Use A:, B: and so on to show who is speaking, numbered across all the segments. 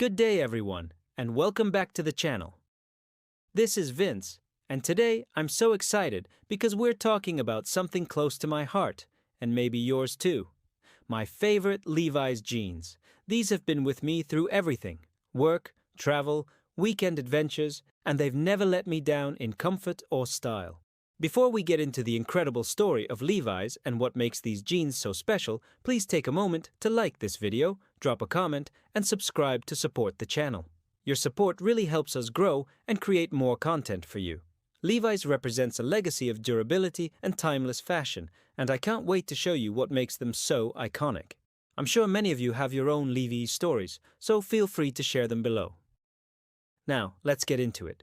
A: Good day, everyone, and welcome back to the channel. This is Vince, and today I'm so excited because we're talking about something close to my heart, and maybe yours too. My favorite Levi's jeans. These have been with me through everything: work, travel, weekend adventures, and they've never let me down in comfort or style. Before we get into the incredible story of Levi's and what makes these jeans so special, please take a moment to like this video, drop a comment, and subscribe to support the channel. Your support really helps us grow and create more content for you. Levi's represents a legacy of durability and timeless fashion, and I can't wait to show you what makes them so iconic. I'm sure many of you have your own Levi's stories, so feel free to share them below. Now, let's get into it.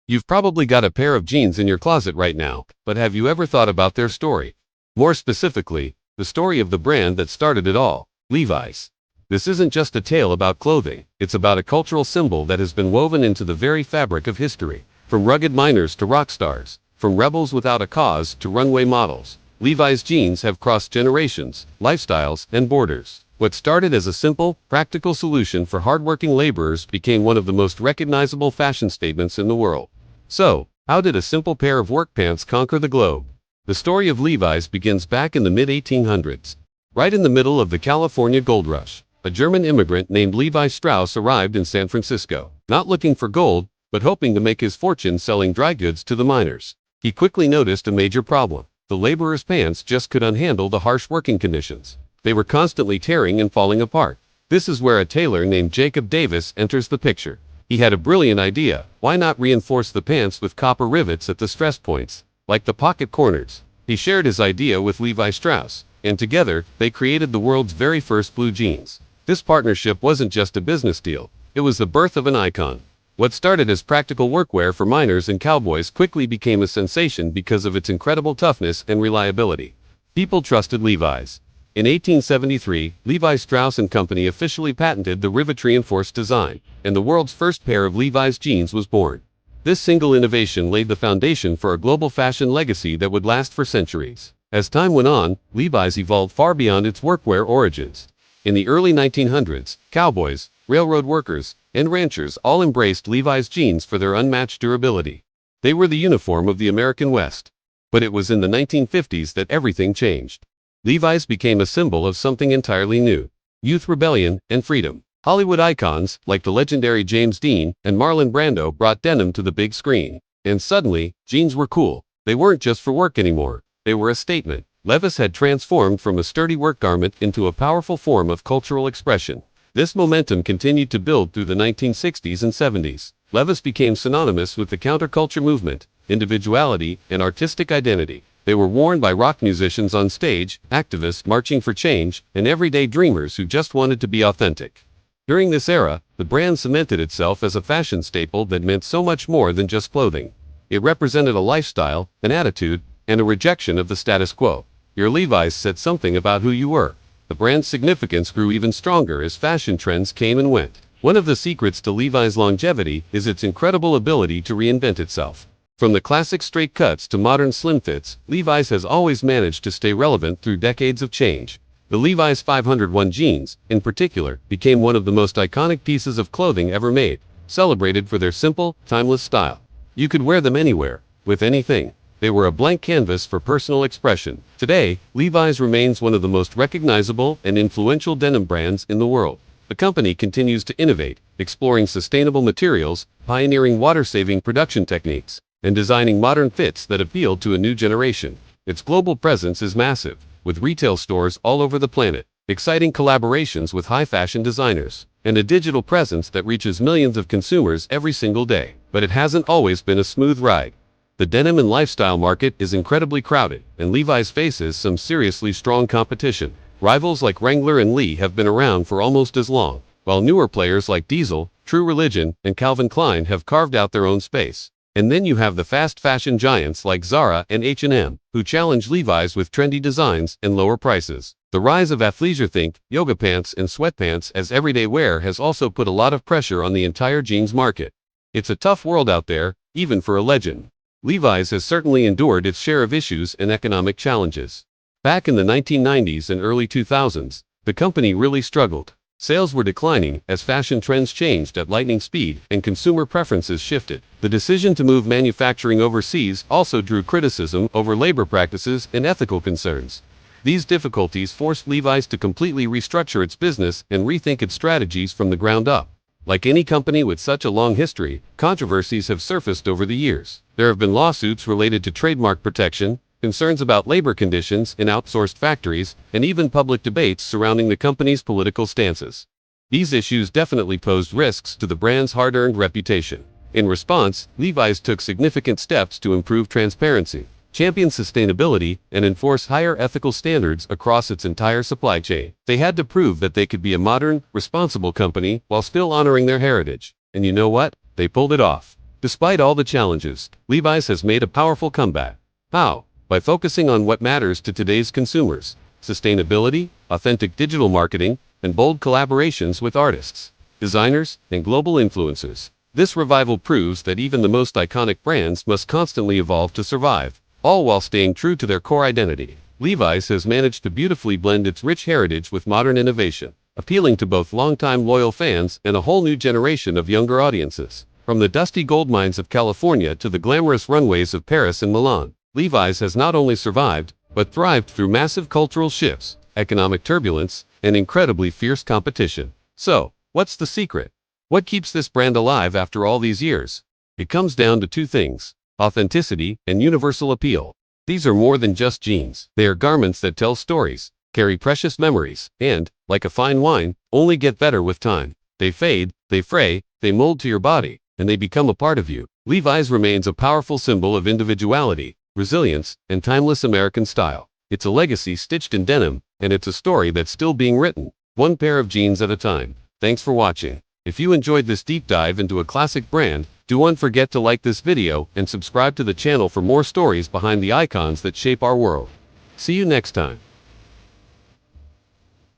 B: You've probably got a pair of jeans in your closet right now, but have you ever thought about their story? More specifically, the story of the brand that started it all, Levi's. This isn't just a tale about clothing, it's about a cultural symbol that has been woven into the very fabric of history. From rugged miners to rock stars, from rebels without a cause to runway models, Levi's jeans have crossed generations, lifestyles, and borders. What started as a simple, practical solution for hardworking laborers became one of the most recognizable fashion statements in the world. So, how did a simple pair of work pants conquer the globe? The story of Levi's begins back in the mid-1800s. Right in the middle of the California gold rush, a German immigrant named Levi Strauss arrived in San Francisco, not looking for gold, but hoping to make his fortune selling dry goods to the miners. He quickly noticed a major problem. The laborers' pants just couldn't handle the harsh working conditions. They were constantly tearing and falling apart. This is where a tailor named Jacob Davis enters the picture. He had a brilliant idea. Why not reinforce the pants with copper rivets at the stress points, like the pocket corners? He shared his idea with Levi Strauss, and together, they created the world's very first blue jeans. This partnership wasn't just a business deal, it was the birth of an icon. What started as practical workwear for miners and cowboys quickly became a sensation because of its incredible toughness and reliability. People trusted Levi's. In 1873, Levi Strauss & Company officially patented the rivet-reinforced design, and the world's first pair of Levi's jeans was born. This single innovation laid the foundation for a global fashion legacy that would last for centuries. As time went on, Levi's evolved far beyond its workwear origins. In the early 1900s, cowboys, railroad workers, and ranchers all embraced Levi's jeans for their unmatched durability. They were the uniform of the American West. But it was in the 1950s that everything changed. Levi's became a symbol of something entirely new: youth rebellion and freedom. Hollywood icons, like the legendary James Dean and Marlon Brando, brought denim to the big screen. And suddenly, jeans were cool. They weren't just for work anymore. They were a statement. Levi's had transformed from a sturdy work garment into a powerful form of cultural expression. This momentum continued to build through the 1960s and 70s. Levi's became synonymous with the counterculture movement, individuality, and artistic identity. They were worn by rock musicians on stage, activists marching for change, and everyday dreamers who just wanted to be authentic. During this era, the brand cemented itself as a fashion staple that meant so much more than just clothing. It represented a lifestyle, an attitude, and a rejection of the status quo. Your Levi's said something about who you were. The brand's significance grew even stronger as fashion trends came and went. One of the secrets to Levi's longevity is its incredible ability to reinvent itself. From the classic straight cuts to modern slim fits, Levi's has always managed to stay relevant through decades of change. The Levi's 501 jeans, in particular, became one of the most iconic pieces of clothing ever made, celebrated for their simple, timeless style. You could wear them anywhere, with anything. They were a blank canvas for personal expression. Today, Levi's remains one of the most recognizable and influential denim brands in the world. The company continues to innovate, exploring sustainable materials, pioneering water-saving production techniques, and designing modern fits that appeal to a new generation. Its global presence is massive, with retail stores all over the planet, exciting collaborations with high-fashion designers, and a digital presence that reaches millions of consumers every single day. But it hasn't always been a smooth ride. The denim and lifestyle market is incredibly crowded, and Levi's faces some seriously strong competition. Rivals like Wrangler and Lee have been around for almost as long, while newer players like Diesel, True Religion, and Calvin Klein have carved out their own space. And then you have the fast fashion giants like Zara and H&M, who challenge Levi's with trendy designs and lower prices. The rise of athleisure, think yoga pants and sweatpants, as everyday wear has also put a lot of pressure on the entire jeans market. It's a tough world out there, even for a legend. Levi's has certainly endured its share of issues and economic challenges. Back in the 1990s and early 2000s, the company really struggled. Sales were declining as fashion trends changed at lightning speed and consumer preferences shifted. The decision to move manufacturing overseas also drew criticism over labor practices and ethical concerns. These difficulties forced Levi's to completely restructure its business and rethink its strategies from the ground up. Like any company with such a long history, controversies have surfaced over the years. There have been lawsuits related to trademark protection, concerns about labor conditions in outsourced factories, and even public debates surrounding the company's political stances. These issues definitely posed risks to the brand's hard-earned reputation. In response, Levi's took significant steps to improve transparency, champion sustainability, and enforce higher ethical standards across its entire supply chain. They had to prove that they could be a modern, responsible company while still honoring their heritage. And you know what? They pulled it off. Despite all the challenges, Levi's has made a powerful comeback. How? By focusing on what matters to today's consumers: sustainability, authentic digital marketing, and bold collaborations with artists, designers, and global influencers. This revival proves that even the most iconic brands must constantly evolve to survive, all while staying true to their core identity. Levi's has managed to beautifully blend its rich heritage with modern innovation, appealing to both longtime loyal fans and a whole new generation of younger audiences. From the dusty gold mines of California to the glamorous runways of Paris and Milan, Levi's has not only survived, but thrived through massive cultural shifts, economic turbulence, and incredibly fierce competition. So, what's the secret? What keeps this brand alive after all these years? It comes down to two things: authenticity and universal appeal. These are more than just jeans. They are garments that tell stories, carry precious memories, and, like a fine wine, only get better with time. They fade, they fray, they mold to your body, and they become a part of you. Levi's remains a powerful symbol of individuality, resilience, and timeless American style. It's a legacy stitched in denim, and it's a story that's still being written, one pair of jeans at a time. Thanks for watching. If you enjoyed this deep dive into a classic brand, don't forget to like this video and subscribe to the channel for more stories behind the icons that shape our world. See you next time.